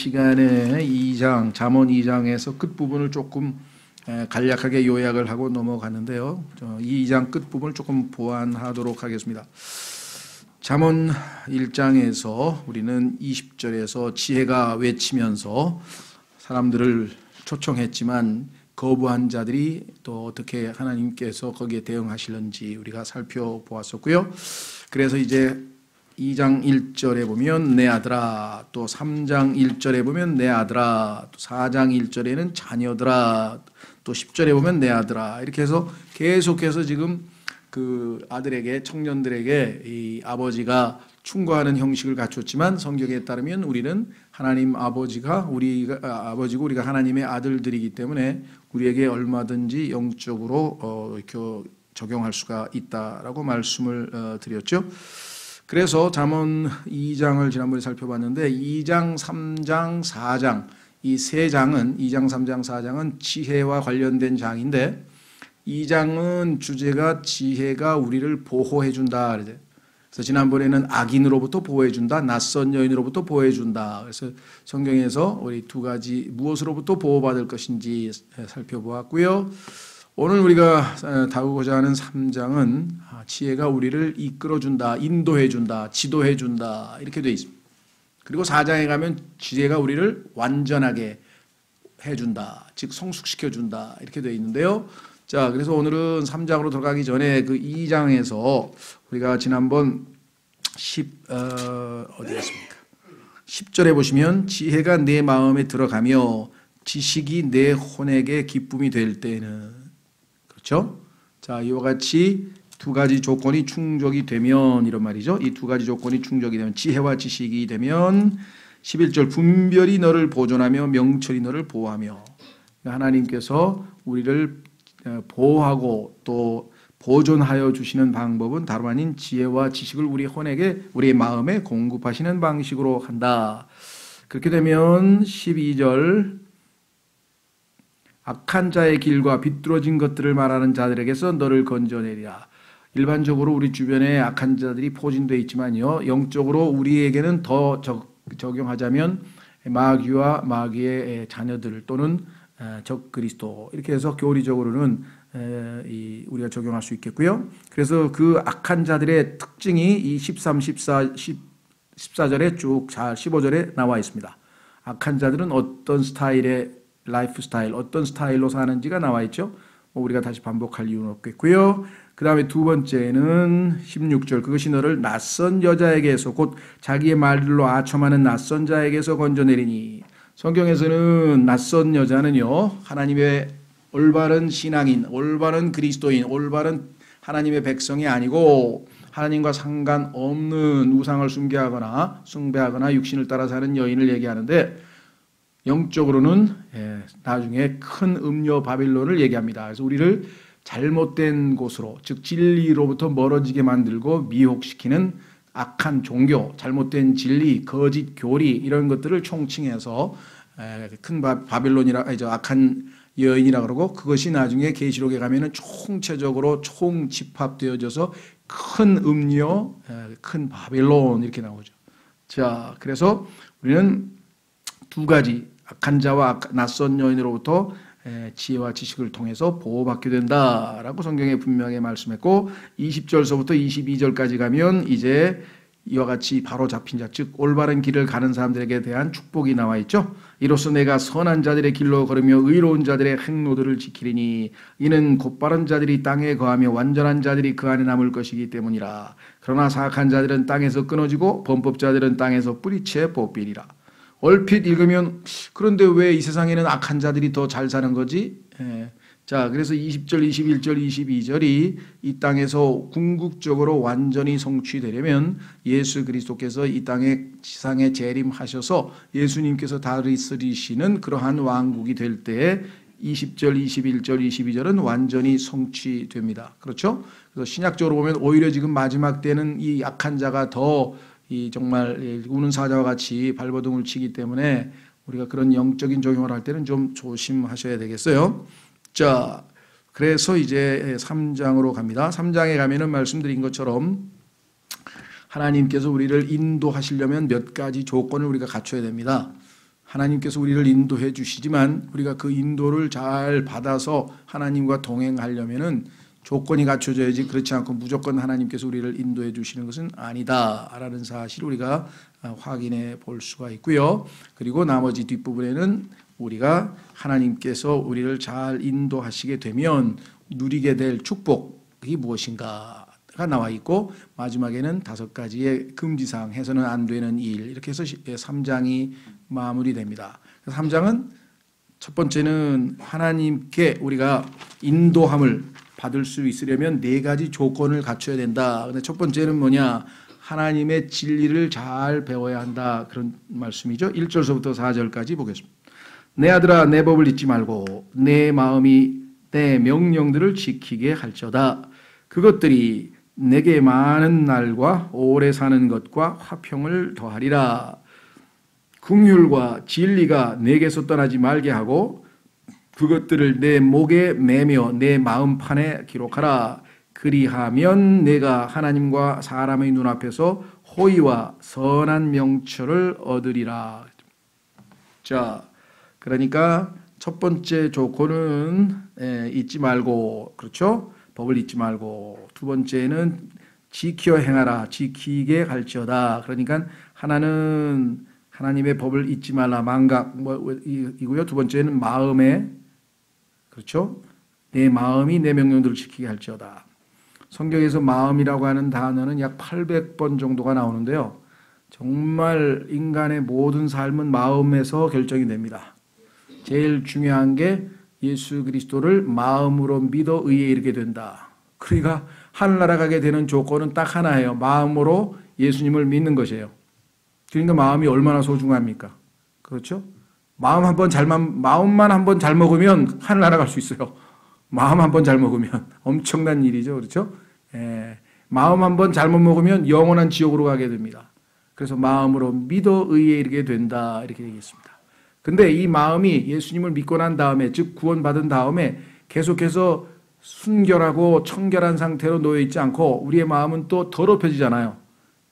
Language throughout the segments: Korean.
시간에 2장, 잠언 2장에서 끝부분을 조금 간략하게 요약을 하고 넘어가는데요. 2장 끝부분을 조금 보완하도록 하겠습니다. 잠언 1장에서 우리는 20절에서 지혜가 외치면서 사람들을 초청했지만 거부한 자들이 또 어떻게 하나님께서 거기에 대응하시는지 우리가 살펴보았었고요. 그래서 이제 2장 1절에 보면 내 아들아, 또 3장 1절에 보면 내 아들아, 또 4장 1절에는 자녀들아, 또 10절에 보면 내 아들아, 이렇게 해서 계속해서 지금 그 아들에게, 청년들에게 이 아버지가 충고하는 형식을 갖췄지만 성경에 따르면 우리는 하나님 아버지가 아버지고 우리가 하나님의 아들들이기 때문에 우리에게 얼마든지 영적으로 이렇게 적용할 수가 있다라고 말씀을 드렸죠. 그래서 잠언 2장을 지난번에 살펴봤는데 2장, 3장, 4장 이 세 장은 2장, 3장, 4장은 지혜와 관련된 장인데 2장은 주제가 지혜가 우리를 보호해 준다. 그래서 지난번에는 악인으로부터 보호해 준다. 낯선 여인으로부터 보호해 준다. 그래서 성경에서 우리 두 가지 무엇으로부터 보호받을 것인지 살펴보았고요. 오늘 우리가 다루고자 하는 3장은 지혜가 우리를 이끌어준다, 인도해준다, 지도해준다 이렇게 되어 있습니다. 그리고 4장에 가면 지혜가 우리를 완전하게 해준다, 즉 성숙시켜준다 이렇게 되어 있는데요. 자, 그래서 오늘은 3장으로 들어가기 전에 그 2장에서 우리가 지난번 10절에 보시면 지혜가 내 마음에 들어가며 지식이 내 혼에게 기쁨이 될 때에는, 그렇죠? 자, 이와 같이 두 가지 조건이 충족이 되면 이런 말이죠. 이 두 가지 조건이 충족이 되면 지혜와 지식이 되면 11절 분별이 너를 보존하며 명철이 너를 보호하며, 하나님께서 우리를 보호하고 또 보존하여 주시는 방법은 다름 아닌 지혜와 지식을 우리 혼에게, 우리의 마음에 공급하시는 방식으로 한다. 그렇게 되면 12절 악한 자의 길과 비뚤어진 것들을 말하는 자들에게서 너를 건져내리라. 일반적으로 우리 주변에 악한 자들이 포진되어 있지만요, 영적으로 우리에게는 더 적용하자면 마귀와 마귀의 자녀들 또는 적 그리스도, 이렇게 해서 교리적으로는 우리가 적용할 수 있겠고요. 그래서 그 악한 자들의 특징이 이 13, 14절에 쭉 15절에 나와 있습니다. 악한 자들은 어떤 스타일의 라이프 스타일, 어떤 스타일로 사는지가 나와 있죠. 우리가 다시 반복할 이유는 없겠고요. 그 다음에 두 번째는 16절, 그것이 너를 낯선 여자에게서, 곧 자기의 말들로 아첨하는 낯선 자에게서 건져내리니. 성경에서는 낯선 여자는요, 하나님의 올바른 신앙인, 올바른 그리스도인, 올바른 하나님의 백성이 아니고 하나님과 상관없는 우상을 숭배하거나 육신을 따라 사는 여인을 얘기하는데, 영적으로는 나중에 큰 음녀 바빌론을 얘기합니다. 그래서 우리를 잘못된 곳으로, 즉 진리로부터 멀어지게 만들고 미혹시키는 악한 종교, 잘못된 진리, 거짓 교리 이런 것들을 총칭해서 큰 바빌론이라, 악한 여인이라 그러고, 그것이 나중에 계시록에 가면은 총체적으로 총집합되어져서 큰 음녀, 큰 바빌론 이렇게 나오죠. 자, 그래서 우리는 두 가지 악한 자와 낯선 여인으로부터 지혜와 지식을 통해서 보호받게 된다라고 성경에 분명히 말씀했고, 20절서부터 22절까지 가면 이제 이와 같이 바로 잡힌 자, 즉 올바른 길을 가는 사람들에게 대한 축복이 나와 있죠. 이로써 내가 선한 자들의 길로 걸으며 의로운 자들의 행로들을 지키리니 이는 곧바른 자들이 땅에 거하며 완전한 자들이 그 안에 남을 것이기 때문이라. 그러나 사악한 자들은 땅에서 끊어지고 범법자들은 땅에서 뿌리채 뽑히리라. 얼핏 읽으면 그런데 왜 이 세상에는 악한 자들이 더 잘 사는 거지? 자, 그래서 20절, 21절, 22절이 이 땅에서 궁극적으로 완전히 성취되려면 예수 그리스도께서 이 땅에 지상에 재림하셔서 예수님께서 다스리시는 그러한 왕국이 될 때에 20절, 21절, 22절은 완전히 성취됩니다. 그렇죠? 그래서 신약적으로 보면 오히려 지금 마지막 때는 이 악한 자가 더 정말 우는 사자와 같이 발버둥을 치기 때문에 우리가 그런 영적인 적용을 할 때는 좀 조심하셔야 되겠어요. 자, 그래서 이제 3장으로 갑니다. 3장에 가면은 말씀드린 것처럼 하나님께서 우리를 인도하시려면 몇 가지 조건을 우리가 갖춰야 됩니다. 하나님께서 우리를 인도해 주시지만 우리가 그 인도를 잘 받아서 하나님과 동행하려면은 조건이 갖춰져야지, 그렇지 않고 무조건 하나님께서 우리를 인도해 주시는 것은 아니다라는 사실을 우리가 확인해 볼 수가 있고요. 그리고 나머지 뒷부분에는 우리가 하나님께서 우리를 잘 인도하시게 되면 누리게 될 축복이 무엇인가가 나와 있고, 마지막에는 5가지의 금지사항, 해서는 안 되는 일, 이렇게 해서 3장이 마무리됩니다. 3장은 첫 번째는 하나님께 우리가 인도함을 받을 수 있으려면 4가지 조건을 갖춰야 된다. 근데 첫 번째는 뭐냐? 하나님의 진리를 잘 배워야 한다. 그런 말씀이죠. 1절서부터 4절까지 보겠습니다. 내 아들아, 내 법을 잊지 말고 내 마음이 내 명령들을 지키게 할지어다. 그것들이 내게 많은 날과 오래 사는 것과 화평을 더하리라. 긍휼과 진리가 내게서 떠나지 말게 하고 그것들을 내 목에 매며 내 마음판에 기록하라. 그리하면 내가 하나님과 사람의 눈앞에서 호의와 선한 명철을 얻으리라. 자, 그러니까 첫 번째 조건은 잊지 말고, 그렇죠? 법을 잊지 말고. 두 번째는 지켜 행하라. 지키게 할지어다. 그러니까 하나는 하나님의 법을 잊지 말라. 망각 이고요. 두 번째는 마음에, 그렇죠? 내 마음이 내 명령들을 지키게 할지어다. 성경에서 마음이라고 하는 단어는 약 800번 정도가 나오는데요. 정말 인간의 모든 삶은 마음에서 결정이 됩니다. 제일 중요한 게 예수 그리스도를 마음으로 믿어 의에 이르게 된다. 그러니까 하늘나라 가게 되는 조건은 딱 하나예요. 마음으로 예수님을 믿는 것이에요. 그러니까 마음이 얼마나 소중합니까? 그렇죠? 마음만 한 번 잘 먹으면 하늘나라 갈 수 있어요. 마음 한 번 잘 먹으면 엄청난 일이죠. 그렇죠? 마음 한 번 잘못 먹으면 영원한 지옥으로 가게 됩니다. 그래서 마음으로 믿어 의에 이르게 된다. 이렇게 얘기했습니다. 근데 이 마음이 예수님을 믿고 난 다음에, 즉 구원받은 다음에 계속해서 순결하고 청결한 상태로 놓여 있지 않고 우리의 마음은 또 더럽혀지잖아요.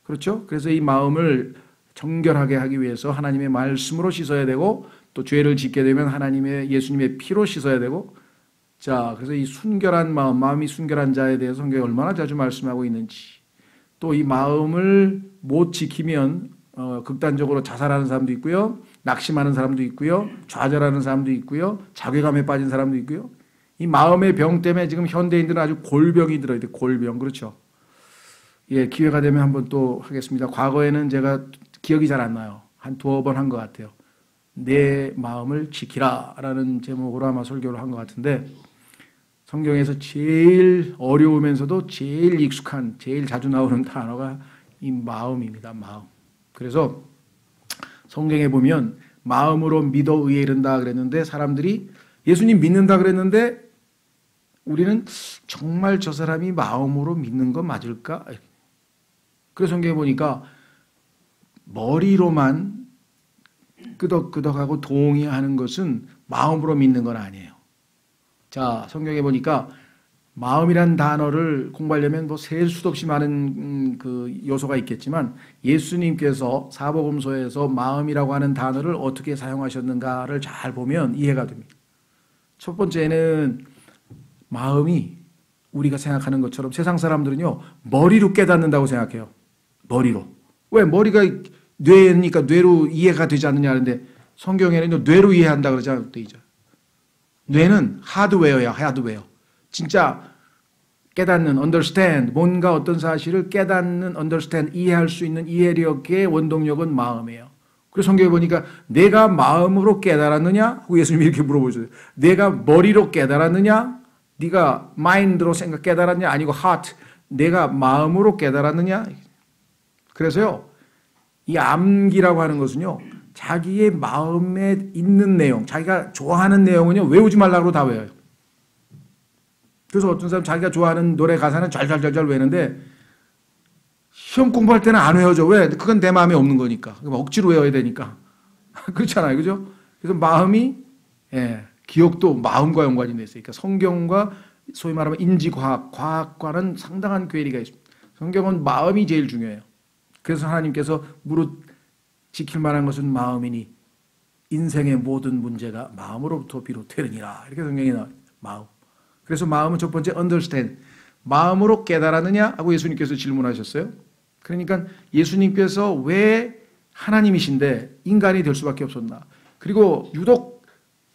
그렇죠? 그래서 이 마음을 정결하게 하기 위해서 하나님의 말씀으로 씻어야 되고, 또 죄를 짓게 되면 예수님의 피로 씻어야 되고, 자, 그래서 이 순결한 마음이 순결한 자에 대해서 성경이 얼마나 자주 말씀하고 있는지, 또 이 마음을 못 지키면 극단적으로 자살하는 사람도 있고요, 낙심하는 사람도 있고요, 좌절하는 사람도 있고요, 자괴감에 빠진 사람도 있고요. 이 마음의 병 때문에 지금 현대인들은 아주 골병이 들어야 돼. 골병. 그렇죠? 예, 기회가 되면 한번 또 하겠습니다. 과거에는 제가 기억이 잘 안 나요. 한 2번 한 것 같아요. 내 마음을 지키라 라는 제목으로 아마 설교를 한 것 같은데, 성경에서 제일 어려우면서도 제일 익숙한, 제일 자주 나오는 단어가 이 마음입니다. 마음. 그래서 성경에 보면 마음으로 믿어 의에 이른다 그랬는데, 사람들이 예수님 믿는다 그랬는데 우리는 정말 저 사람이 마음으로 믿는 거 맞을까? 그래서 성경에 보니까 머리로만 끄덕끄덕하고 동의하는 것은 마음으로 믿는 건 아니에요. 자, 성경에 보니까 마음이란 단어를 공부하려면 뭐 셀 수도 없이 많은 그 요소가 있겠지만, 예수님께서 사복음서에서 마음이라고 하는 단어를 어떻게 사용하셨는가를 잘 보면 이해가 됩니다. 첫 번째는 마음이 우리가 생각하는 것처럼 세상 사람들은요, 머리로 깨닫는다고 생각해요. 머리로. 왜? 머리가 뇌니까 뇌로 이해가 되지 않느냐 하는데, 성경에는 뇌로 이해한다 그러잖아요. 뇌는 하드웨어야, 하드웨어. 진짜 깨닫는, understand, 뭔가 어떤 사실을 깨닫는, understand, 이해할 수 있는 이해력의 원동력은 마음이에요. 그래서 성경에 보니까 내가 마음으로 깨달았느냐? 하고 예수님이 이렇게 물어보셨어요. 내가 머리로 깨달았느냐? 네가 마인드로 깨달았냐? 아니고 heart, 내가 마음으로 깨달았느냐? 그래서요, 이 암기라고 하는 것은요, 자기의 마음에 있는 내용, 자기가 좋아하는 내용은요, 외우지 말라고 다 외워요. 그래서 어떤 사람 자기가 좋아하는 노래 가사는 잘잘잘잘 외우는데 시험 공부할 때는 안 외워져. 왜? 그건 내 마음에 없는 거니까. 억지로 외워야 되니까. 그렇잖아요. 그죠? 그래서 마음이, 기억도 마음과 연관이 돼 있어요. 그러니까 성경과 소위 말하면 인지과학, 과학과는 상당한 괴리가 있습니다. 성경은 마음이 제일 중요해요. 그래서 하나님께서 무릇 지킬 만한 것은 마음이니 인생의 모든 문제가 마음으로부터 비롯되느니라. 이렇게 성경에 나와요. 마음. 그래서 마음은 첫 번째 understand. 마음으로 깨달았느냐? 하고 예수님께서 질문하셨어요. 그러니까 예수님께서 왜 하나님이신데 인간이 될 수밖에 없었나? 그리고 유독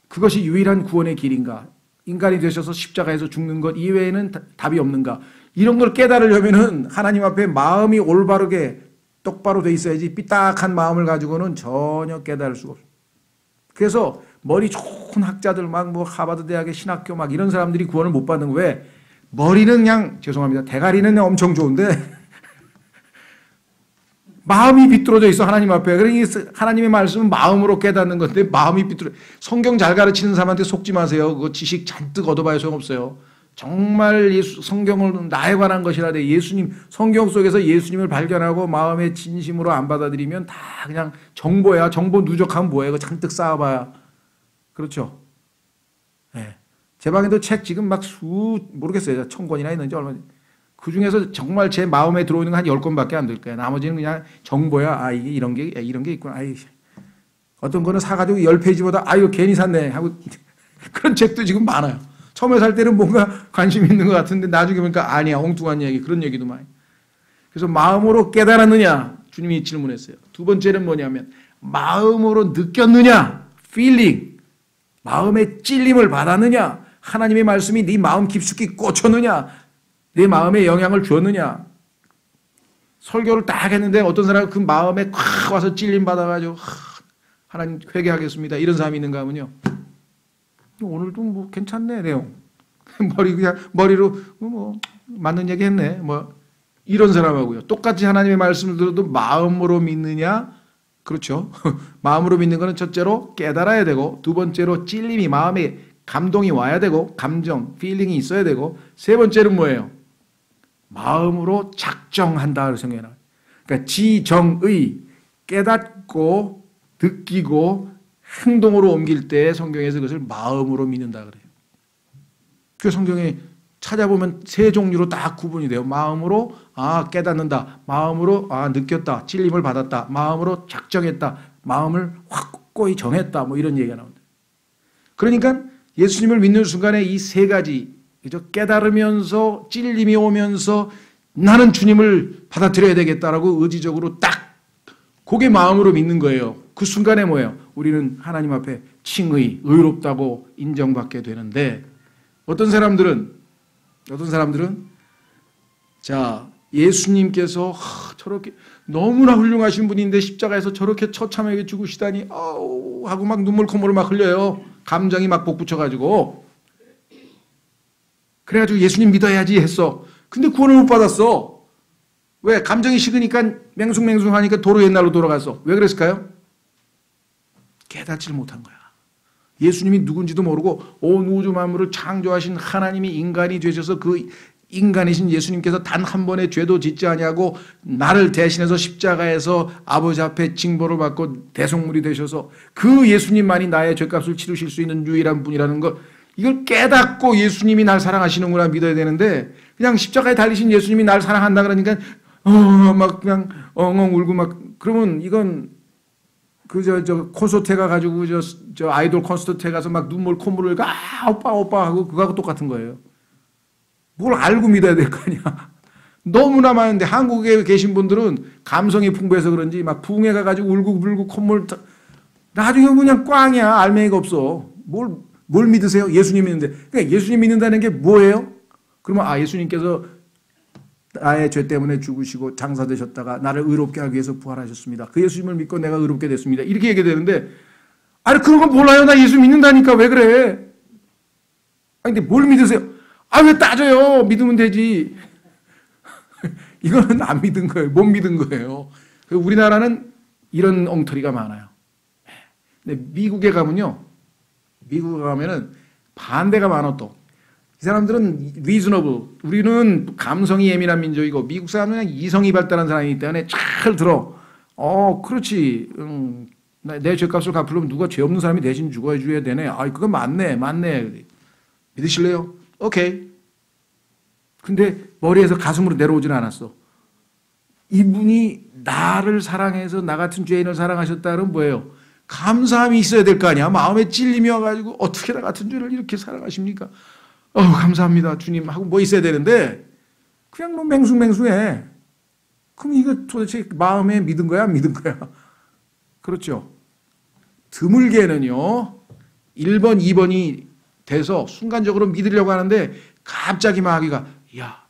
그것이 유일한 구원의 길인가? 인간이 되셔서 십자가에서 죽는 것 이외에는 답이 없는가? 이런 걸 깨달으려면은 하나님 앞에 마음이 올바르게 똑바로 돼 있어야지 삐딱한 마음을 가지고는 전혀 깨달을 수가 없어요. 그래서 머리 좋은 학자들 막 뭐 하버드 대학의 신학교 막 이런 사람들이 구원을 못 받는 거 왜? 머리는 그냥 죄송합니다. 대가리는 엄청 좋은데 마음이 비뚤어져 있어 하나님 앞에. 그러니까 하나님의 말씀은 마음으로 깨닫는 건데 마음이 비뚤어. 성경 잘 가르치는 사람한테 속지 마세요. 그거 지식 잔뜩 얻어봐야 소용없어요. 정말 성경을 나에 관한 것이라되 예수님 성경 속에서 예수님을 발견하고 마음의 진심으로 안 받아들이면 다 그냥 정보야. 정보 누적하면 뭐예요? 그거 잔뜩 쌓아봐야. 그렇죠? 네. 제 방에도 책 지금 막 모르겠어요. 1000권이나 있는지 얼마나. 그 중에서 정말 제 마음에 들어오는 건 한 10권밖에 안 될 거예요. 나머지는 그냥 정보야. 아, 이게 이런 게 있구나. 아이, 어떤 거는 사가지고 10페이지보다 아, 이거 괜히 샀네. 하고 그런 책도 지금 많아요. 처음에 살 때는 뭔가 관심 있는 것 같은데 나중에 보니까 아니야. 엉뚱한 얘기. 그런 얘기도 많이. 그래서 마음으로 깨달았느냐? 주님이 질문했어요. 두 번째는 뭐냐면 마음으로 느꼈느냐? feeling. 마음의 찔림을 받았느냐? 하나님의 말씀이 네 마음 깊숙이 꽂혔느냐? 내 마음에 영향을 주었느냐? 설교를 딱 했는데 어떤 사람은 그 마음에 콱 와서 찔림 받아가지고 하나님 회개하겠습니다. 이런 사람이 있는가 하면요. 오늘도 뭐 괜찮네 내용. 머리로 뭐 맞는 얘기 했네. 뭐 이런 사람하고요. 똑같이 하나님의 말씀을 들어도 마음으로 믿느냐? 그렇죠. 마음으로 믿는 것은 첫째로 깨달아야 되고 두 번째로 찔림이 마음에 감동이 와야 되고 감정, 필링이 있어야 되고 세 번째는 뭐예요? 마음으로 작정한다 생각해 놔요. 그러니까 지정의 깨닫고 느끼고 행동으로 옮길 때 성경에서 그것을 마음으로 믿는다 그래요. 그 성경에 찾아보면 세 종류로 딱 구분이 돼요. 마음으로 깨닫는다. 마음으로 느꼈다. 찔림을 받았다. 마음으로 작정했다. 마음을 확고히 정했다. 뭐 이런 얘기가 나옵니다. 그러니까 예수님을 믿는 순간에 이 세 가지 깨달으면서 찔림이 오면서 나는 주님을 받아들여야 되겠다라고 의지적으로 딱 그게 마음으로 믿는 거예요. 그 순간에 뭐예요? 우리는 하나님 앞에 칭의, 의롭다고 인정받게 되는데 어떤 사람들은 자 예수님께서 저렇게 너무나 훌륭하신 분인데 십자가에서 저렇게 처참하게 죽으시다니 하고 막 눈물 콧물을 막 흘려요. 감정이 막 복붙여가지고 그래가지고 예수님 믿어야지 했어. 근데 구원을 못 받았어. 왜? 감정이 식으니까 맹숭맹숭하니까 도로 옛날로 돌아갔어. 왜 그랬을까요? 깨닫지를 못한 거야. 예수님이 누군지도 모르고 온 우주 만물을 창조하신 하나님이 인간이 되셔서 그 인간이신 예수님께서 단 한 번의 죄도 짓지 아니하고 나를 대신해서 십자가에서 아버지 앞에 징벌을 받고 대속물이 되셔서 그 예수님만이 나의 죄값을 치르실 수 있는 유일한 분이라는 것 이걸 깨닫고 예수님이 날 사랑하시는구나 믿어야 되는데 그냥 십자가에 달리신 예수님이 날 사랑한다 그러니까 막 그냥 엉엉 울고 막 그러면 이건 저 콘서트에 가가지고 저 아이돌 콘서트에 가서 막 눈물 콧물을 오빠 하고 그거하고 똑같은 거예요. 뭘 알고 믿어야 될 거 아니야. 너무나 많은데 한국에 계신 분들은 감성이 풍부해서 그런지 막 부흥회 가가지고 울고 불고 콧물 나중에 그냥 꽝이야. 알맹이가 없어. 뭘 믿으세요? 예수님 믿는데. 그러니까 예수님 믿는다는 게 뭐예요? 그러면 예수님께서 나의 죄 때문에 죽으시고 장사되셨다가 나를 의롭게 하기 위해서 부활하셨습니다. 그 예수님을 믿고 내가 의롭게 됐습니다. 이렇게 얘기되는데 아니 그런 거 몰라요. 나 예수 믿는다니까 왜 그래? 아니 근데 뭘 믿으세요? 왜 따져요? 믿으면 되지. 이거는 안 믿은 거예요. 못 믿은 거예요. 우리나라는 이런 엉터리가 많아요. 근데 미국에 가면요. 미국에 가면은 반대가 많아 또. 이 사람들은 reasonable. 우리는 감성이 예민한 민족이고 미국 사람은 이성이 발달한 사람이기 때문에 잘 들어. 그렇지. 내 죄값을 갚으려면 누가 죄 없는 사람이 대신 죽어줘야 되네. 그건 맞네. 믿으실래요? 오케이. 근데 머리에서 가슴으로 내려오진 않았어. 이분이 나를 사랑해서 나 같은 죄인을 사랑하셨다 그러면 뭐예요? 감사함이 있어야 될 거 아니야. 마음에 찔림이 와가지고 어떻게 나 같은 죄를 이렇게 살아가십니까? 감사합니다 주님 하고 뭐 있어야 되는데 그냥 뭐 맹숭맹숭해. 그럼 이거 도대체 마음에 믿은 거야? 안 믿은 거야? 그렇죠. 드물게는요 1번 2번이 돼서 순간적으로 믿으려고 하는데 갑자기 마귀가 야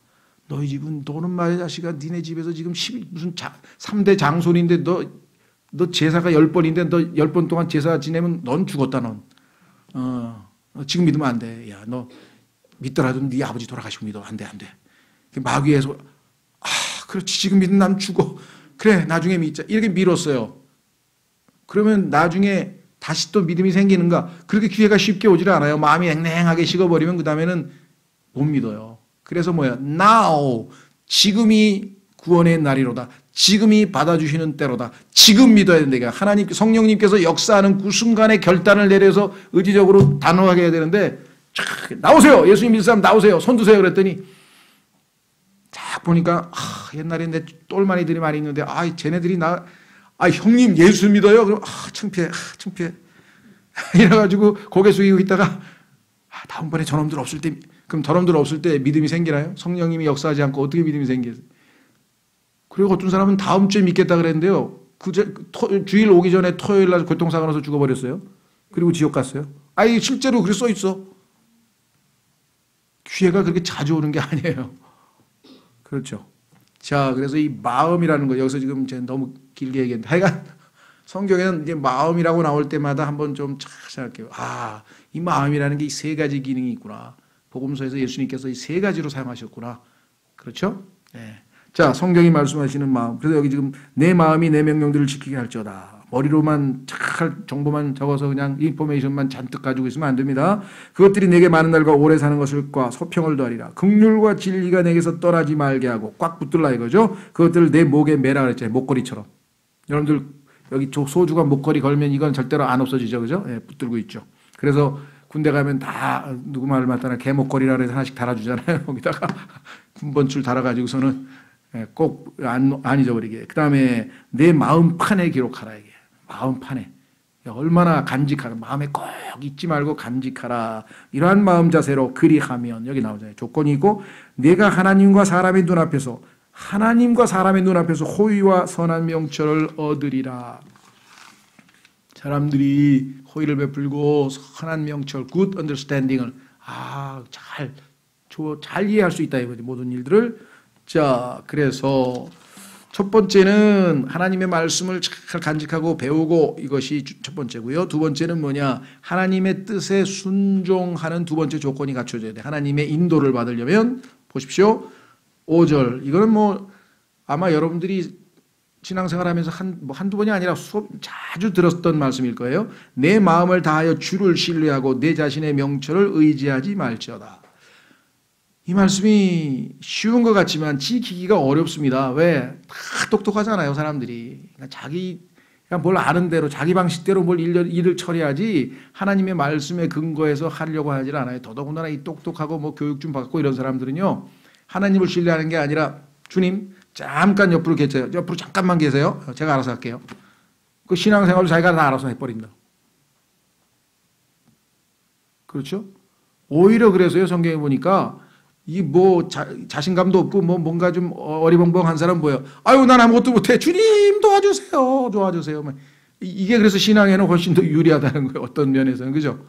너희 집은 너는 말이야 자식아 니네 집에서 지금 무슨 3대 장손인데 너 제사가 10번인데 너 10번 동안 제사 지내면 넌 죽었다 넌. 지금 믿으면 안 돼. 야 너 믿더라도 네 아버지 돌아가시고 믿어. 안 돼. 마귀에서 그렇지 지금 믿으면 난 죽어. 그래 나중에 믿자. 이렇게 밀었어요. 그러면 나중에 다시 또 믿음이 생기는가? 그렇게 기회가 쉽게 오질 않아요. 마음이 냉랭하게 식어버리면 그 다음에는 못 믿어요. 그래서 뭐야? Now 지금이 구원의 날이로다. 지금이 받아주시는 때로다. 지금 믿어야 된다. 하나님 성령님께서 역사하는 그 순간에 결단을 내려서 의지적으로 단호하게 해야 되는데 나오세요. 예수님 믿을 사람 나오세요. 손 드세요. 그랬더니 딱 보니까 옛날에 내 똘마니들이 많이 있는데 쟤네들이 형님 예수 믿어요? 그럼 창피해. 이래가지고 고개 숙이고 있다가 다음번에 저놈들 없을 때 그럼 저놈들 없을 때 믿음이 생기나요? 성령님이 역사하지 않고 어떻게 믿음이 생기겠어요? 그리고 어떤 사람은 다음 주에 믿겠다 그랬는데요. 주일 오기 전에 토요일 날 교통사고 나서 죽어버렸어요. 그리고 지옥 갔어요. 실제로 그렇게 써 있어. 기회가 그렇게 자주 오는 게 아니에요. 그렇죠. 자, 그래서 이 마음이라는 거 여기서 지금 제가 너무 길게 얘기했는데 하여간 성경에는 이제 마음이라고 나올 때마다 한번 좀 생각해요. 이 마음이라는 게 이 세 가지 기능이 있구나. 복음서에서 예수님께서 이 세 가지로 사용하셨구나. 그렇죠? 네. 자, 성경이 말씀하시는 마음. 그래서 여기 지금 내 마음이 내 명령들을 지키게 할지어다. 머리로만 착할 정보만 적어서 그냥 인포메이션만 잔뜩 가지고 있으면 안 됩니다. 그것들이 내게 많은 날과 오래 사는 것을과 소평을 더하리라. 긍휼과 진리가 내게서 떠나지 말게 하고 꽉 붙들라 이거죠. 그것들을 내 목에 매라 그랬죠. 목걸이처럼. 여러분들 여기 소주가 목걸이 걸면 이건 절대로 안 없어지죠. 그죠? 예, 붙들고 있죠. 그래서 군대 가면 다 누구 말을 맞다나 개 목걸이라 그래서 하나씩 달아주잖아요. 거기다가 군번줄 달아가지고서는 꼭 안 잊어버리게. 그 다음에 내 마음판에 기록하라 이게. 마음판에 얼마나 간직하라. 마음에 꼭 잊지 말고 간직하라. 이러한 마음 자세로 그리하면 여기 나오잖아요. 조건이 있고 내가 하나님과 사람의 눈앞에서 호의와 선한 명철을 얻으리라. 사람들이 호의를 베풀고 선한 명철, good understanding을 잘 이해할 수 있다 이거지. 모든 일들을. 자, 그래서 첫 번째는 하나님의 말씀을 잘 간직하고 배우고 이것이 첫 번째고요. 두 번째는 뭐냐? 하나님의 뜻에 순종하는 두 번째 조건이 갖춰져야 돼. 하나님의 인도를 받으려면 보십시오. 5절. 이거는 아마 여러분들이 신앙생활하면서 한두 번이 아니라 자주 들었던 말씀일 거예요. 내 마음을 다하여 주를 신뢰하고 내 자신의 명철을 의지하지 말지어다. 이 말씀이 쉬운 것 같지만 지키기가 어렵습니다. 왜? 다 똑똑하잖아요, 사람들이. 그냥 뭘 아는 대로 자기 방식대로 뭘 일을 처리하지 하나님의 말씀에 근거해서 하려고 하질 않아요. 더더군다나 이 똑똑하고 교육 좀 받고 이런 사람들은요. 하나님을 신뢰하는 게 아니라 주님 잠깐 옆으로 계세요. 옆으로 잠깐만 계세요. 제가 알아서 할게요. 그 신앙생활을 자기가 다 알아서 해버린다. 그렇죠? 오히려 그래서요. 성경에 보니까 자신감도 없고 뭔가 좀 어리벙벙한 사람 보여. 난 아무것도 못해. 주님 도와주세요. 이게 그래서 신앙에는 훨씬 더 유리하다는 거예요. 어떤 면에서는. 그죠?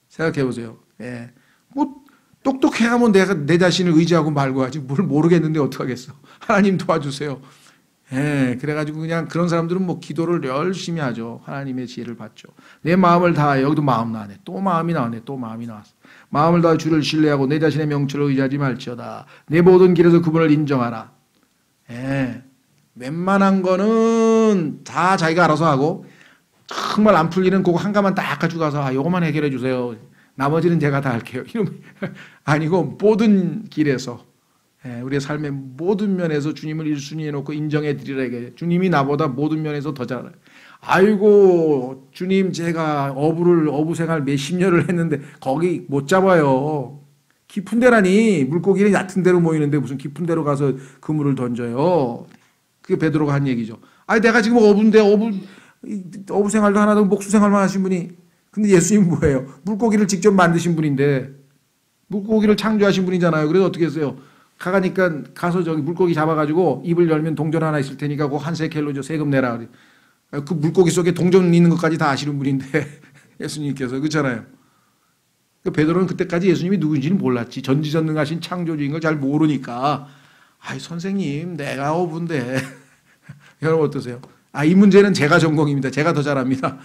생각해 보세요. 예. 똑똑해야 내가 내 자신을 의지하고 말고 하지. 뭘 모르겠는데 어떡하겠어. 하나님 도와주세요. 예. 그래가지고 그냥 그런 사람들은 기도를 열심히 하죠. 하나님의 지혜를 받죠. 내 마음을 다해. 여기도 마음 나왔네. 또 마음이 나왔네. 또 마음이 나왔어. 마음을 다해 주를 신뢰하고 내 자신의 명철을 의지하지 말지어다. 내 모든 길에서 그분을 인정하라. 예. 웬만한 거는 다 자기가 알아서 하고 정말 안 풀리는 그거 한 가만 딱 가지고 가서 요거만 해결해 주세요. 나머지는 제가 다 할게요. 이러면 아니고 모든 길에서 우리의 삶의 모든 면에서 주님을 1순위 해놓고 인정해 드리라 이게. 주님이 나보다 모든 면에서 더 잘 알아요. 아이고 주님 제가 어부 생활 몇십 년을 했는데 거기 못 잡아요. 깊은 데라니. 물고기는 얕은 데로 모이는데 무슨 깊은 데로 가서 그물을 던져요. 그게 베드로가 한 얘기죠. 내가 지금 어부인데 어부 생활도 하나도 목수 생활만 하신 분이, 근데 예수님 뭐예요? 물고기를 직접 만드신 분인데, 물고기를 창조하신 분이잖아요. 그래서 어떻게 했어요? 가서 저기 물고기 잡아가지고 입을 열면 동전 하나 있을 테니까 그거 한 세켈로 세금 내라. 그 물고기 속에 동전 있는 것까지 다 아시는 분인데 예수님께서 그렇잖아요. 그 베드로는 그때까지 예수님이 누군지는 몰랐지. 전지전능하신 창조주인 걸 잘 모르니까 아이 선생님 내가 어부인데 여러분 어떠세요? 이 문제는 제가 전공입니다. 제가 더 잘합니다.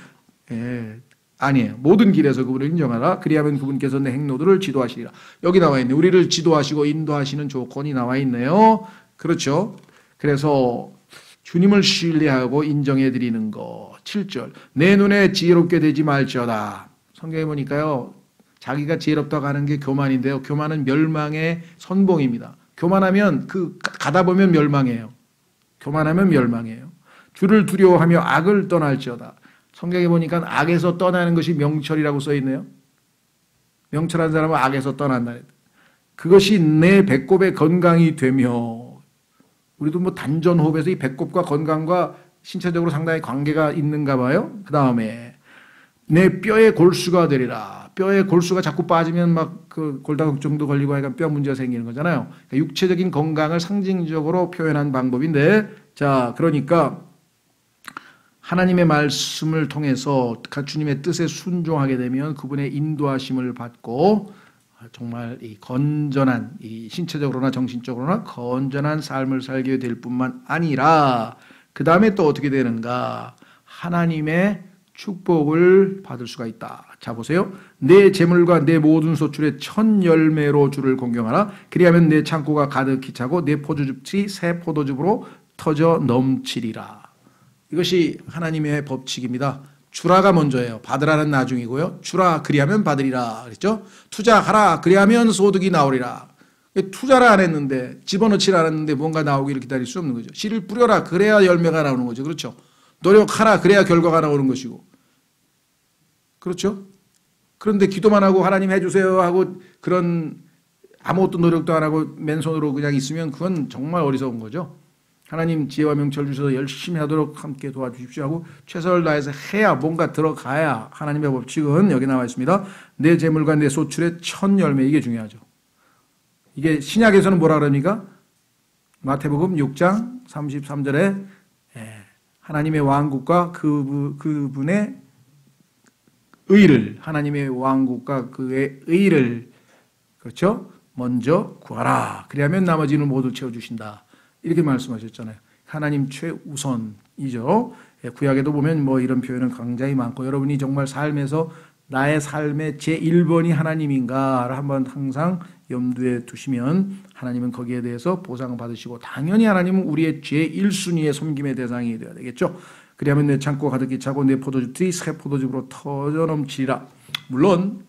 예, 아니에요. 모든 길에서 그분을 인정하라. 그리하면 그분께서 내 행로들을 지도하시리라. 여기 나와 있네. 우리를 지도하시고 인도하시는 조건이 나와 있네요. 그렇죠. 그래서 주님을 신뢰하고 인정해 드리는 거. 7절. 내 눈에 지혜롭게 되지 말지어다. 성경에 보니까요. 자기가 지혜롭다고 하는 게 교만인데요. 교만은 멸망의 선봉입니다. 교만하면 가다 보면 멸망해요. 교만하면 멸망해요. 주를 두려워하며 악을 떠날지어다. 성경에 보니까 악에서 떠나는 것이 명철이라고 써 있네요. 명철한 사람은 악에서 떠난다. 그것이 내 배꼽의 건강이 되며, 우리도 뭐 단전호흡에서 이 배꼽과 건강과 신체적으로 상당히 관계가 있는가 봐요. 그 다음에 내 뼈의 골수가 되리라. 뼈의 골수가 자꾸 빠지면 막 그 골다공증도 걸리고 하니까 뼈 문제가 생기는 거잖아요. 그러니까 육체적인 건강을 상징적으로 표현한 방법인데, 자, 그러니까 하나님의 말씀을 통해서 주님의 뜻에 순종하게 되면 그분의 인도하심을 받고 정말 이 건전한, 이 신체적으로나 정신적으로나 건전한 삶을 살게 될 뿐만 아니라 그 다음에 또 어떻게 되는가? 하나님의 축복을 받을 수가 있다. 자, 보세요. 내 재물과 내 모든 소출의 첫 열매로 주를 공경하라. 그리하면 내 창고가 가득히 차고 내 포도즙이 새 포도즙으로 터져 넘치리라. 이것이 하나님의 법칙입니다. 주라가 먼저예요. 받으라는 나중이고요. 주라 그리하면 받으리라 그랬죠. 투자하라 그리하면 소득이 나오리라. 투자를 안 했는데, 집어넣지를 않았는데 뭔가 나오기를 기다릴 수 없는 거죠. 씨를 뿌려라 그래야 열매가 나오는 거죠. 그렇죠. 노력하라 그래야 결과가 나오는 것이고, 그렇죠. 그런데 기도만 하고 하나님 해주세요 하고 그런 아무것도 노력도 안 하고 맨손으로 그냥 있으면 그건 정말 어리석은 거죠. 하나님 지혜와 명철 주셔서 열심히 하도록 함께 도와주십시오 하고 최선을 다해서 해야 뭔가 들어가야. 하나님의 법칙은 여기 나와 있습니다. 내 재물과 내 소출의 첫 열매, 이게 중요하죠. 이게 신약에서는 뭐라 그럽니까? 마태복음 6장 33절에 하나님의 왕국과 그분의 의를, 하나님의 왕국과 그의 의를, 그렇죠? 먼저 구하라. 그리하면 나머지는 모두 채워주신다. 이렇게 말씀하셨잖아요. 하나님 최우선이죠. 구약에도 보면 뭐 이런 표현은 굉장히 많고, 여러분이 정말 삶에서 나의 삶의 제1번이 하나님인가를 한번 항상 염두에 두시면 하나님은 거기에 대해서 보상받으시고, 당연히 하나님은 우리의 제1순위의 섬김의 대상이 되어야 되겠죠. 그리하면 내 창고가 가득히 차고 내 포도즙이 새 포도즙으로 터져 넘치리라. 물론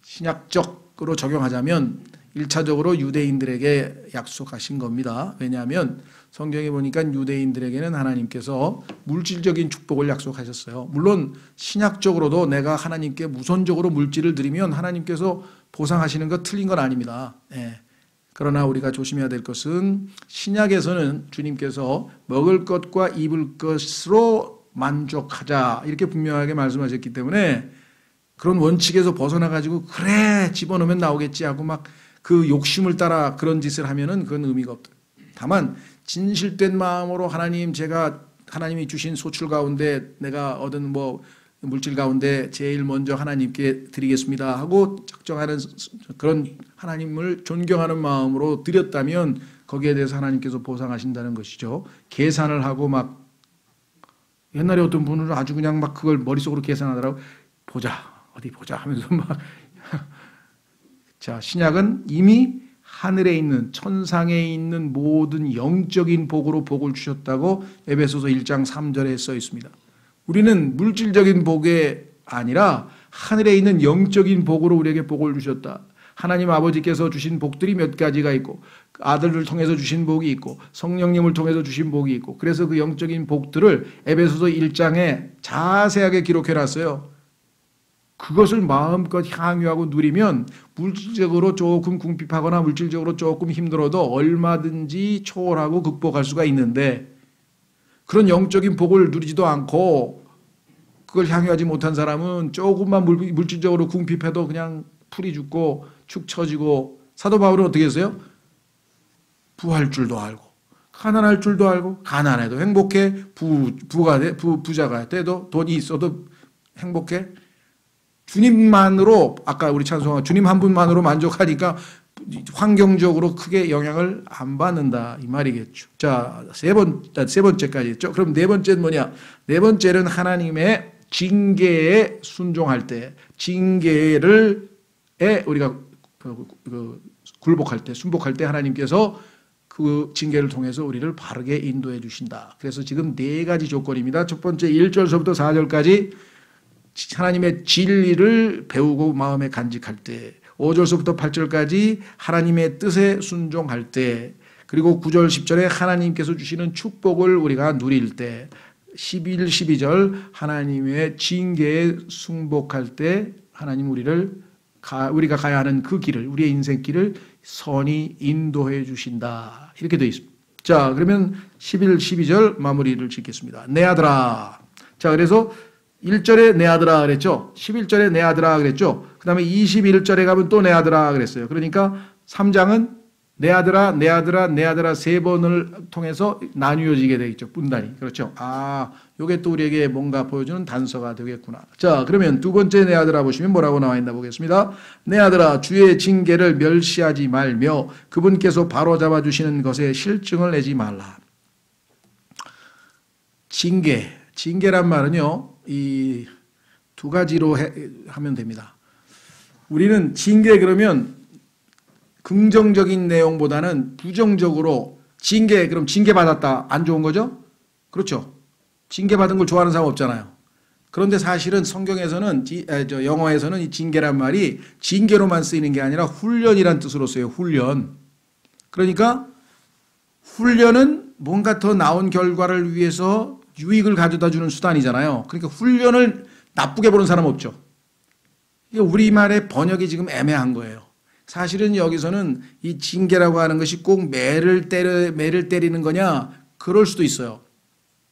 신약적으로 적용하자면 1차적으로 유대인들에게 약속하신 겁니다. 왜냐하면 성경에 보니까 유대인들에게는 하나님께서 물질적인 축복을 약속하셨어요. 물론 신약적으로도 내가 하나님께 무선적으로 물질을 드리면 하나님께서 보상하시는 거 틀린 건 아닙니다. 그러나 우리가 조심해야 될 것은, 신약에서는 주님께서 먹을 것과 입을 것으로 만족하자 이렇게 분명하게 말씀하셨기 때문에 그런 원칙에서 벗어나가지고 그래 집어넣으면 나오겠지 하고 막 그 욕심을 따라 그런 짓을 하면은 그건 의미가 없다. 다만 진실된 마음으로 하나님, 제가 하나님이 주신 소출 가운데 내가 얻은 뭐 물질 가운데 제일 먼저 하나님께 드리겠습니다 하고 적정하는 그런 하나님을 존경하는 마음으로 드렸다면 거기에 대해서 하나님께서 보상하신다는 것이죠. 계산을 하고 막, 옛날에 어떤 분은 아주 그냥 막 그걸 머릿속으로 계산하더라고. 어디 보자 하면서 막 자, 신약은 이미 하늘에 있는, 천상에 있는 모든 영적인 복으로 복을 주셨다고 에베소서 1장 3절에 써 있습니다. 우리는 물질적인 복이 아니라 하늘에 있는 영적인 복으로 우리에게 복을 주셨다. 하나님 아버지께서 주신 복들이 몇 가지가 있고, 아들을 통해서 주신 복이 있고, 성령님을 통해서 주신 복이 있고, 그래서 그 영적인 복들을 에베소서 1장에 자세하게 기록해놨어요. 그것을 마음껏 향유하고 누리면 물질적으로 조금 궁핍하거나 물질적으로 조금 힘들어도 얼마든지 초월하고 극복할 수가 있는데, 그런 영적인 복을 누리지도 않고 그걸 향유하지 못한 사람은 조금만 물질적으로 궁핍해도 그냥 풀이 죽고 축 처지고, 사도 바울은 어떻게 했어요? 부할 줄도 알고 가난할 줄도 알고, 가난해도 행복해, 부자가 돼도, 돈이 있어도 행복해. 주님만으로, 아까 우리 찬송가 주님 한 분만으로 만족하니까 환경적으로 크게 영향을 안 받는다 이 말이겠죠. 자, 세 번째까지 했죠. 그럼 네 번째는 뭐냐? 네 번째는 하나님의 징계에 순종할 때, 징계를 우리가 굴복할 때, 순복할 때 하나님께서 그 징계를 통해서 우리를 바르게 인도해 주신다. 그래서 지금 네 가지 조건입니다. 첫 번째 1절서부터 4절까지 하나님의 진리를 배우고 마음에 간직할 때, 5절서부터 8절까지 하나님의 뜻에 순종할 때, 그리고 9절 10절에 하나님께서 주시는 축복을 우리가 누릴 때, 11, 12절 하나님의 징계에 순복할 때 하나님 우리가 가야 하는 그 길을, 우리의 인생길을 선히 인도해 주신다. 이렇게 되어 있습니다. 자, 그러면 11, 12절 마무리를 짓겠습니다. 내 아들아. 자, 그래서 1절에 내 아들아 그랬죠. 11절에 내 아들아 그랬죠. 그 다음에 21절에 가면 또 내 아들아 그랬어요. 그러니까 3장은 내 아들아, 내 아들아, 내 아들아 세 번을 통해서 나뉘어지게 되어 있죠. 분단이. 그렇죠. 아, 요게 또 우리에게 뭔가 보여주는 단서가 되겠구나. 자, 그러면 두 번째 내 아들아 보시면 뭐라고 나와 있나 보겠습니다. 내 아들아, 주의 징계를 멸시하지 말며 그분께서 바로잡아 주시는 것에 실증을 내지 말라. 징계란 말은요, 이 두 가지로 하면 됩니다. 우리는 징계 그러면 긍정적인 내용보다는 부정적으로 그럼 징계받았다. 안 좋은 거죠? 그렇죠. 징계받은 걸 좋아하는 사람 없잖아요. 그런데 사실은 성경에서는, 영어에서는 이 징계란 말이 징계로만 쓰이는 게 아니라 훈련이란 뜻으로 써요. 훈련. 그러니까 훈련은 뭔가 더 나은 결과를 위해서 유익을 가져다 주는 수단이잖아요. 그러니까 훈련을 나쁘게 보는 사람 없죠. 우리말의 번역이 지금 애매한 거예요. 사실은 여기서는 이 징계라고 하는 것이 꼭 매를 때리는 거냐? 그럴 수도 있어요.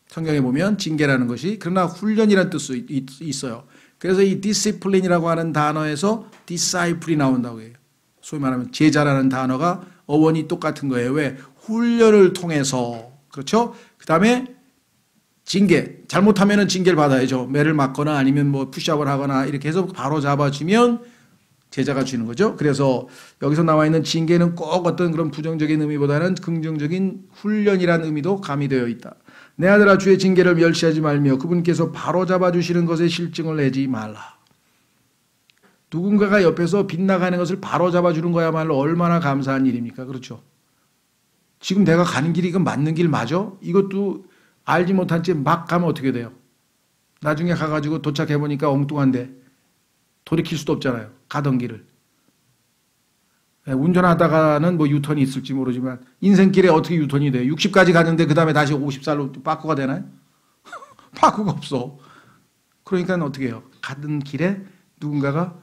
성경에 보면 징계라는 것이, 그러나 훈련이라는 뜻이 있어요. 그래서 이 discipline이라고 하는 단어에서 disciple이 나온다고 해요. 소위 말하면 제자라는 단어가 어원이 똑같은 거예요. 왜? 훈련을 통해서. 그렇죠? 그 다음에 징계. 잘못하면 징계를 받아야죠. 매를 맞거나 아니면 뭐 푸시업을 하거나 이렇게 해서 바로 잡아주면 제자가 주는 거죠. 그래서 여기서 나와 있는 징계는 꼭 어떤 그런 부정적인 의미보다는 긍정적인 훈련이라는 의미도 가미되어 있다. 내 아들아, 주의 징계를 멸시하지 말며 그분께서 바로 잡아주시는 것에 실증을 내지 말라. 누군가가 옆에서 빗나가는 것을 바로 잡아주는 거야말로 얼마나 감사한 일입니까? 그렇죠. 지금 내가 가는 길이 이건 맞는 길 맞아? 이것도 알지 못한 채 막 가면 어떻게 돼요? 나중에 가가지고 도착해보니까 엉뚱한데 돌이킬 수도 없잖아요. 가던 길을. 운전하다가는 뭐 유턴이 있을지 모르지만 인생길에 어떻게 유턴이 돼요? 60까지 가는데 그 다음에 다시 50살로 빠꾸가 되나요? 빠꾸가 없어. 그러니까 어떻게 해요? 가던 길에 누군가가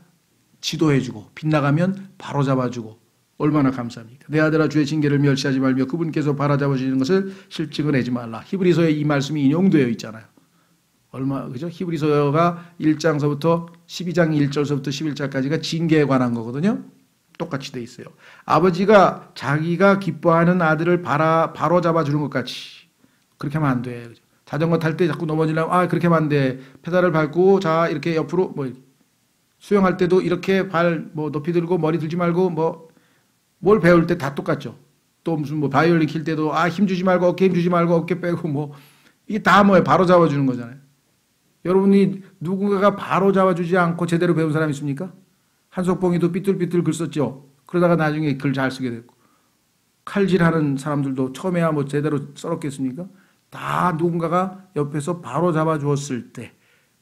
지도해주고 빗나가면 바로 잡아주고 얼마나 감사합니까? 내 아들아, 주의 징계를 멸시하지 말며 그분께서 바로잡으시는 것을 실증을 내지 말라. 히브리서에 이 말씀이 인용되어 있잖아요. 그죠? 히브리서가 1장서부터 12장 1절서부터 11절까지가 징계에 관한 거거든요. 똑같이 돼 있어요. 아버지가 자기가 기뻐하는 아들을 바로 잡아주는 것 같이 그렇게 하면 안 돼. 그죠? 자전거 탈 때 자꾸 넘어지려면 그렇게 하면 안 돼. 페달을 밟고 자 이렇게 옆으로 수영할 때도 이렇게 발 높이 들고 머리 들지 말고 뭘 배울 때 다 똑같죠. 또 무슨 바이올린 킬 때도 힘 주지 말고 어깨 힘 주지 말고 어깨 빼고 이게 다 바로 잡아주는 거잖아요. 여러분이 누군가가 바로 잡아주지 않고 제대로 배운 사람 있습니까? 한석봉이도 삐뚤삐뚤 글 썼죠. 그러다가 나중에 글 잘 쓰게 됐고, 칼질하는 사람들도 처음에야 제대로 썰었겠습니까? 다 누군가가 옆에서 바로 잡아주었을 때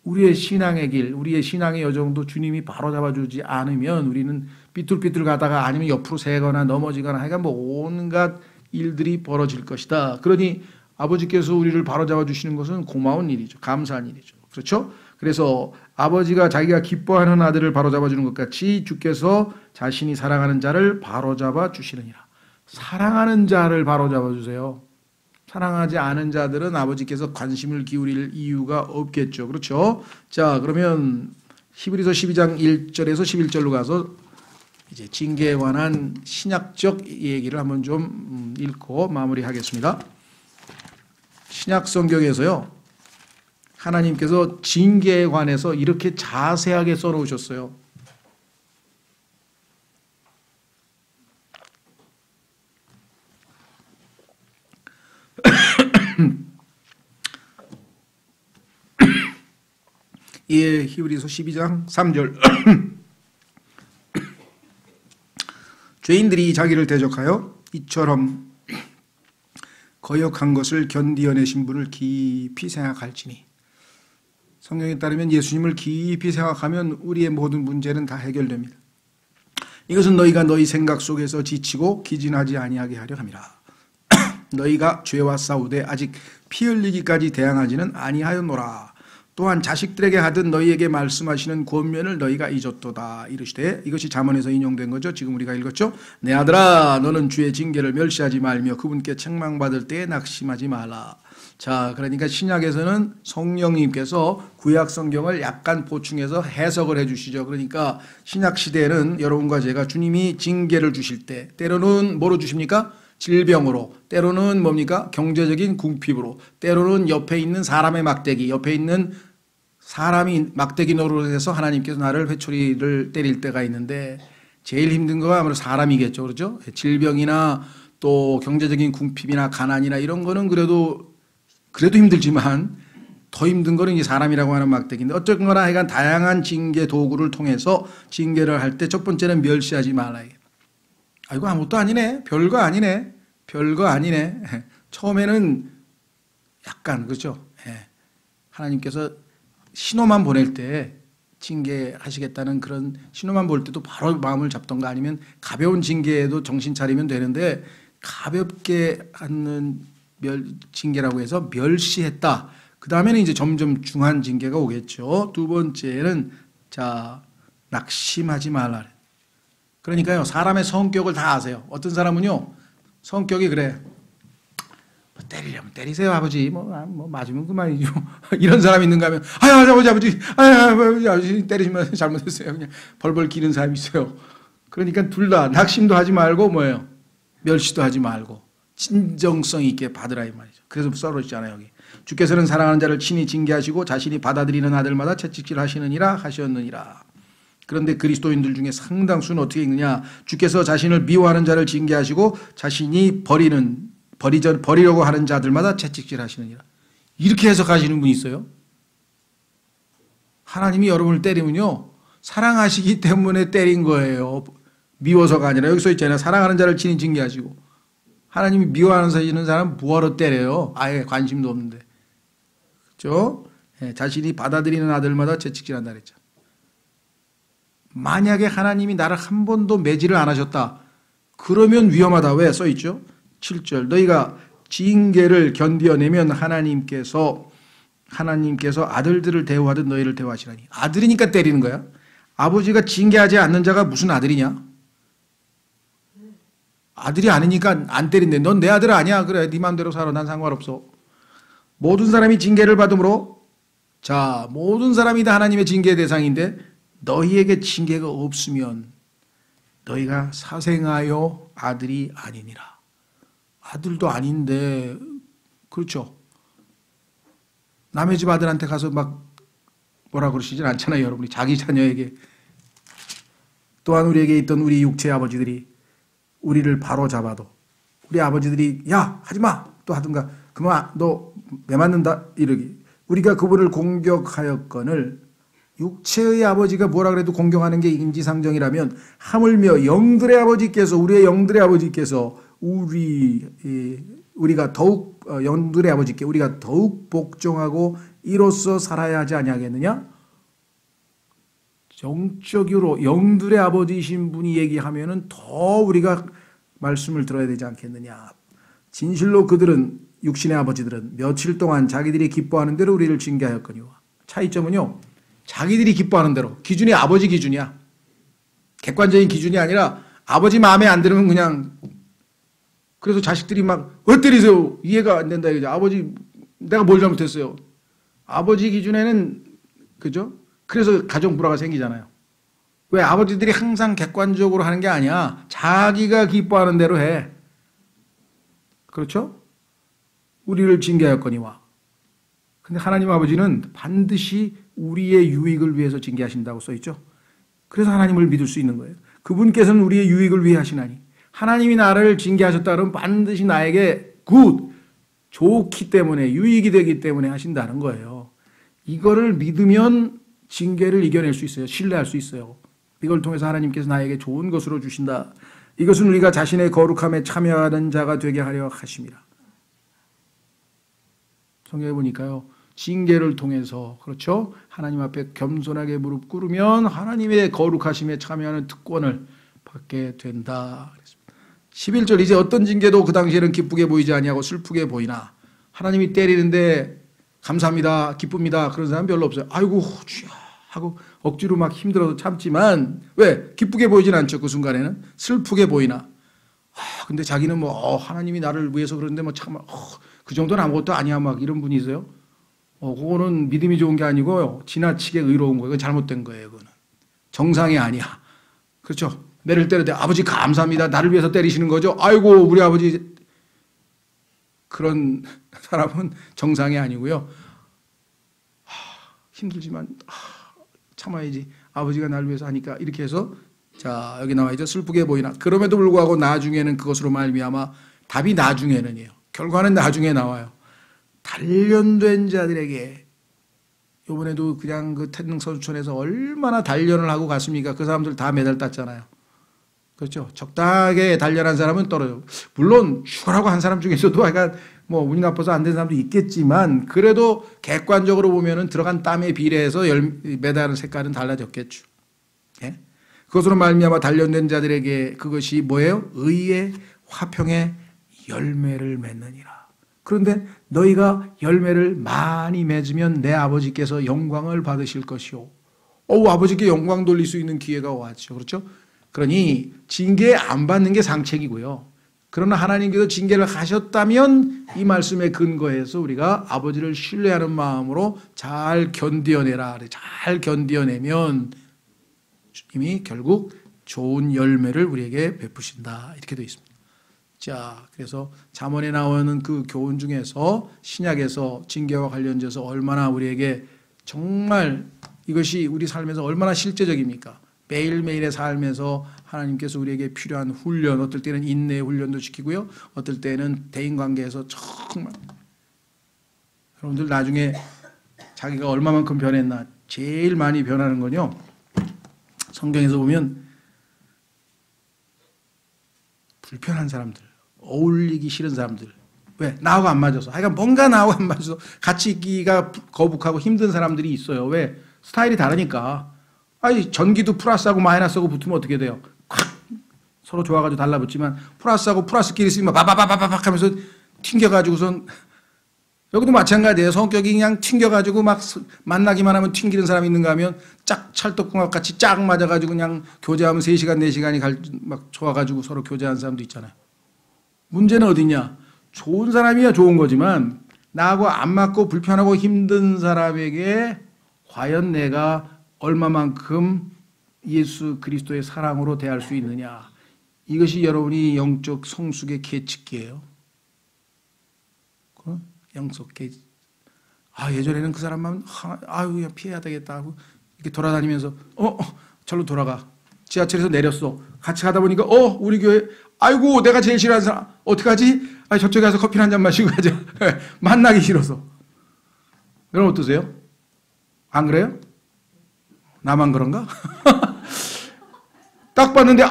우리의 신앙의 길, 우리의 신앙의 여정도 주님이 바로 잡아주지 않으면 우리는 삐뚤삐뚤 가다가 아니면 옆으로 새거나 넘어지거나 하여간 온갖 일들이 벌어질 것이다. 그러니 아버지께서 우리를 바로 잡아주시는 것은 고마운 일이죠. 감사한 일이죠. 그렇죠? 그래서 아버지가 자기가 기뻐하는 아들을 바로잡아 주는 것 같이 주께서 자신이 사랑하는 자를 바로잡아 주시느니라. 사랑하는 자를 바로잡아 주세요. 사랑하지 않은 자들은 아버지께서 관심을 기울일 이유가 없겠죠. 그렇죠? 자, 그러면 히브리서 12장 1절에서 11절로 가서 이제 징계에 관한 신약적 얘기를 한번 좀 읽고 마무리하겠습니다. 신약 성경에서요, 하나님께서 징계에 관해서 이렇게 자세하게 써놓으셨어요. 예, 히브리서 12장 3절. 죄인들이 자기를 대적하여 이처럼 거역한 것을 견디어내신 분을 깊이 생각할지니. 성경에 따르면 예수님을 깊이 생각하면 우리의 모든 문제는 다 해결됩니다. 이것은 너희가 너희 생각 속에서 지치고 기진하지 아니하게 하려 함이라. 너희가 죄와 싸우되 아직 피 흘리기까지 대항하지는 아니하였노라. 또한 자식들에게 하듯 너희에게 말씀하시는 권면을 너희가 잊었도다. 이르시되, 이것이 잠언에서 인용된 거죠. 지금 우리가 읽었죠. 내 아들아, 너는 주의 징계를 멸시하지 말며 그분께 책망받을 때에 낙심하지 말라. 자, 그러니까 신약에서는 성령님께서 구약 성경을 약간 보충해서 해석을 해주시죠. 그러니까 신약 시대에는 여러분과 제가 주님이 징계를 주실 때 때로는 뭐로 주십니까? 질병으로, 때로는 뭡니까? 경제적인 궁핍으로, 때로는 옆에 있는 사람의 막대기, 옆에 있는 사람이 막대기 노릇해서 하나님께서 나를 회초리를 때릴 때가 있는데, 제일 힘든 거 아무래도 사람이겠죠. 그렇죠? 질병이나 또 경제적인 궁핍이나 가난이나 이런 거는 그래도 힘들지만 더 힘든 거는 이 사람이라고 하는 막대기인데, 어쨌거나 하여간 다양한 징계 도구를 통해서 징계를 할 때 첫 번째는 멸시하지 말라. 아이고, 아무것도 아니네. 별거 아니네. 별거 아니네. 처음에는 약간, 그렇죠? 하나님께서 신호만 보낼 때 징계하시겠다는 그런 신호만 볼 때도 바로 마음을 잡던가, 아니면 가벼운 징계에도 정신 차리면 되는데, 가볍게 하는 징계라고 해서 멸시했다. 그 다음에는 이제 점점 중한 징계가 오겠죠. 두 번째는, 자, 낙심하지 말라. 그러니까요, 사람의 성격을 다 아세요. 어떤 사람은요, 성격이 그래. 뭐 때리려면 때리세요, 아버지. 뭐 맞으면 그만이죠. 이런 사람이 있는가 하면, 아버지, 때리시면 잘못했어요. 그냥 벌벌 기는 사람이 있어요. 그러니까 둘 다 낙심도 하지 말고 뭐예요? 멸시도 하지 말고 진정성 있게 받으라 이 말이죠. 그래서 써놓으시잖아요, 여기. 주께서는 사랑하는 자를 친히 징계하시고 자신이 받아들이는 아들마다 채찍질 하시느니라 하셨느니라. 그런데 그리스도인들 중에 상당수는 어떻게 읽느냐? 주께서 자신을 미워하는 자를 징계하시고 자신이 버리려고 하는 자들마다 채찍질 하시느니라. 이렇게 해석하시는 분이 있어요. 하나님이 여러분을 때리면요, 사랑하시기 때문에 때린 거예요. 미워서가 아니라. 여기 써 있잖아요. 사랑하는 자를 친히 징계하시고. 하나님이 미워하는 사람 뭐하러 때려요? 아예 관심도 없는데. 그렇죠? 자신이 받아들이는 아들마다 채찍질한다 그랬죠. 만약에 하나님이 나를 한 번도 매질을 안 하셨다. 그러면 위험하다. 왜? 써있죠? 7절. 너희가 징계를 견디어내면 하나님께서 아들들을 대우하듯 너희를 대우하시라니. 아들이니까 때리는 거야. 아버지가 징계하지 않는 자가 무슨 아들이냐? 아들이 아니니까 안 때린대. 넌 내 아들 아니야. 그래, 네 마음대로 살아. 난 상관없어. 모든 사람이 징계를 받음으로, 자, 모든 사람이 다 하나님의 징계의 대상인데 너희에게 징계가 없으면 너희가 사생하여 아들이 아니니라. 아들도 아닌데, 그렇죠? 남의 집 아들한테 가서 막 뭐라 그러시진 않잖아요, 여러분이. 자기 자녀에게. 또한 우리에게 있던 우리 육체의 아버지들이 우리를 바로 잡아도 우리 아버지들이 야, 하지마! 또 하든가, 그만, 너 왜 맞는다? 이러기. 우리가 그분을 공격하였건을, 육체의 아버지가 뭐라 그래도 공경하는 게 인지상정이라면 하물며 영들의 아버지께서, 우리의 영들의 아버지께서 우리가 더욱 영들의 아버지께 우리가 더욱 복종하고 이로써 살아야 하지 아니하겠느냐? 영적으로 영들의 아버지이신 분이 얘기하면은 더 우리가 말씀을 들어야 되지 않겠느냐? 진실로 그들은, 육신의 아버지들은 며칠 동안 자기들이 기뻐하는 대로 우리를 징계하였거니와. 차이점은요, 자기들이 기뻐하는 대로. 기준이 아버지 기준이야. 객관적인 기준이 아니라 아버지 마음에 안 들으면 그냥 그래서 자식들이 막 왜 때리세요? 이해가 안 된다 이거죠. 아버지 내가 뭘 잘못했어요? 아버지 기준에는 그죠? 그래서 가정 불화가 생기잖아요. 왜? 아버지들이 항상 객관적으로 하는 게 아니야. 자기가 기뻐하는 대로 해. 그렇죠? 우리를 징계하였거니와. 근데 하나님 아버지는 반드시 우리의 유익을 위해서 징계하신다고 써있죠. 그래서 하나님을 믿을 수 있는 거예요. 그분께서는 우리의 유익을 위해 하시나니 하나님이 나를 징계하셨다 그러면 반드시 나에게 좋기 때문에 유익이 되기 때문에 하신다는 거예요. 이거를 믿으면 징계를 이겨낼 수 있어요. 신뢰할 수 있어요. 이걸 통해서 하나님께서 나에게 좋은 것으로 주신다. 이것은 우리가 자신의 거룩함에 참여하는 자가 되게 하려 하심이라. 성경에 보니까요. 징계를 통해서 그렇죠. 하나님 앞에 겸손하게 무릎 꿇으면 하나님의 거룩하심에 참여하는 특권을 받게 된다. 11절 이제 어떤 징계도 그 당시에는 기쁘게 보이지 아니하고 슬프게 보이나 하나님이 때리는데 감사합니다. 기쁩니다. 그런 사람 별로 없어요. 아이고 주야 하고 억지로 막 힘들어서 참지만 왜? 기쁘게 보이진 않죠. 그 순간에는 슬프게 보이나 근데 자기는 뭐 하나님이 나를 위해서 그러는데 뭐 참 그 정도는 아무것도 아니야 막 이런 분이 있어요. 그거는 믿음이 좋은 게 아니고 지나치게 의로운 거예요. 그건 잘못된 거예요. 그거는 정상이 아니야. 그렇죠? 매를 때릴 때 아버지 감사합니다. 나를 위해서 때리시는 거죠. 아이고 우리 아버지 그런 사람은 정상이 아니고요. 힘들지만 참아야지. 아버지가 나를 위해서 하니까 이렇게 해서 자 여기 나와 있죠. 슬프게 보이나 그럼에도 불구하고 나중에는 그것으로 말미암아 답이 나중에는이에요. 결과는 나중에 나와요. 단련된 자들에게 이번에도 그냥 그 태릉선수촌에서 얼마나 단련을 하고 갔습니까? 그 사람들 다 메달 땄잖아요. 그렇죠? 적당하게 단련한 사람은 떨어져. 물론 휴가라고 한 사람 중에서도 약간 뭐 운이 나빠서 안 된 사람도 있겠지만 그래도 객관적으로 보면은 들어간 땀에 비례해서 메달 색깔은 달라졌겠죠. 예? 그것으로 말미암아 단련된 자들에게 그것이 뭐예요? 의의 화평의 열매를 맺느니라. 그런데 너희가 열매를 많이 맺으면 내 아버지께서 영광을 받으실 것이요. 아버지께 영광 돌릴 수 있는 기회가 왔죠. 그렇죠? 그러니 징계 안 받는 게 상책이고요. 그러나 하나님께서 징계를 하셨다면 이 말씀에 근거해서 우리가 아버지를 신뢰하는 마음으로 잘 견디어내라. 잘 견디어내면 주님이 결국 좋은 열매를 우리에게 베푸신다. 이렇게 되어 있습니다. 자, 그래서 잠언에 나오는 그 교훈 중에서 신약에서 징계와 관련돼서 얼마나 우리에게 정말 이것이 우리 삶에서 얼마나 실제적입니까? 매일매일의 삶에서 하나님께서 우리에게 필요한 훈련, 어떨 때는 인내의 훈련도 시키고요. 어떨 때는 대인관계에서 정말 여러분들 나중에 자기가 얼마만큼 변했나 제일 많이 변하는 건요. 성경에서 보면 불편한 사람들, 어울리기 싫은 사람들. 왜? 나하고 안 맞아서. 하여간 뭔가 나하고 안 맞아서 같이 있기가 거북하고 힘든 사람들이 있어요. 왜? 스타일이 다르니까. 아니 전기도 플러스하고 마이너스하고 붙으면 어떻게 돼요? 콱! 서로 좋아가지고 달라붙지만 플러스하고 플러스끼리 있으면 바바바바박 하면서 튕겨가지고선 여기도 마찬가지예요. 성격이 그냥 튕겨가지고 막 만나기만 하면 튕기는 사람이 있는가 하면 짝 찰떡궁합 같이 짝 맞아가지고 그냥 교제하면 3시간 4시간이 막 좋아가지고 서로 교제하는 사람도 있잖아요. 문제는 어디냐? 좋은 사람이야 좋은 거지만 나하고 안 맞고 불편하고 힘든 사람에게 과연 내가 얼마만큼 예수 그리스도의 사랑으로 대할 수 있느냐. 이것이 여러분이 영적 성숙의 계측기예요. 영적 계측. 예전에는 그 사람만 그냥 피해야 되겠다 하고 이렇게 돌아다니면서 절로 돌아가. 지하철에서 내렸어. 같이 가다 보니까 우리 교회 아이고 내가 제일 싫어하는 사람 어떡하지? 저쪽에 가서 커피 한 잔 마시고 가자. 만나기 싫어서. 여러분 어떠세요? 안 그래요? 나만 그런가? 딱 봤는데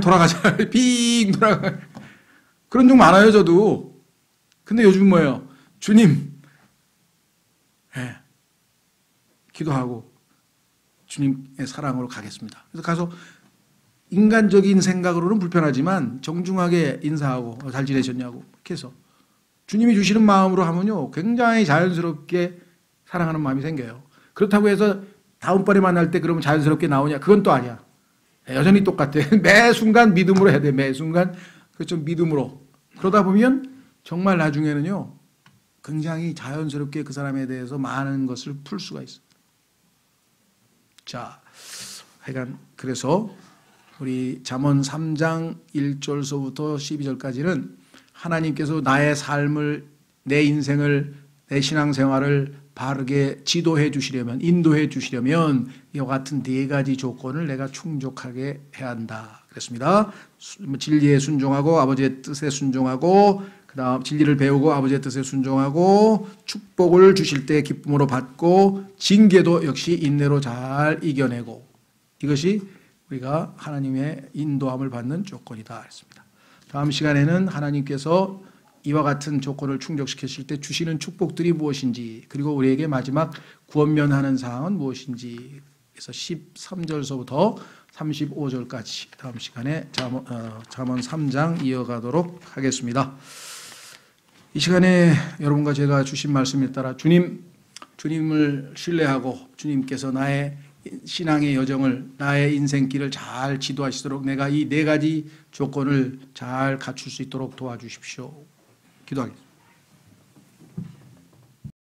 돌아가자. 빙 돌아가. 그런 중 많아요 저도. 근데 요즘 뭐예요? 주님 기도하고 주님의 사랑으로 가겠습니다. 그래서 가서 인간적인 생각으로는 불편하지만 정중하게 인사하고 잘 지내셨냐고 이렇게 해서 주님이 주시는 마음으로 하면요 굉장히 자연스럽게 사랑하는 마음이 생겨요. 그렇다고 해서 다음번에 만날 때 그러면 자연스럽게 나오냐? 그건 또 아니야. 여전히 똑같아. 매 순간 믿음으로 해야 돼. 매 순간 그렇죠. 믿음으로. 그러다 보면 정말 나중에는요, 굉장히 자연스럽게 그 사람에 대해서 많은 것을 풀 수가 있어요. 자, 하여간 그래서 우리 잠언 3장 1절서부터 12절까지는 하나님께서 나의 삶을, 내 인생을, 내 신앙생활을 바르게 지도해 주시려면, 인도해 주시려면 이와 같은 네 가지 조건을 내가 충족하게 해야 한다 그랬습니다. 진리에 순종하고 아버지의 뜻에 순종하고, 그 다음 진리를 배우고 아버지의 뜻에 순종하고, 축복을 주실 때 기쁨으로 받고, 징계도 역시 인내로 잘 이겨내고, 이것이 우리가 하나님의 인도함을 받는 조건이다 했습니다. 다음 시간에는 하나님께서 이와 같은 조건을 충족시키실 때 주시는 축복들이 무엇인지, 그리고 우리에게 마지막 구원면하는 사항은 무엇인지, 그래서 13절서부터 35절까지 다음 시간에 잠언 3장 이어가도록 하겠습니다. 이 시간에 여러분과 제가 주신 말씀에 따라 주님을 신뢰하고 주님께서 나의 신앙의 여정을, 나의 인생길을 잘 지도하시도록 내가 이 네 가지 조건을 잘 갖출 수 있도록 도와주십시오. 기도하겠습니다.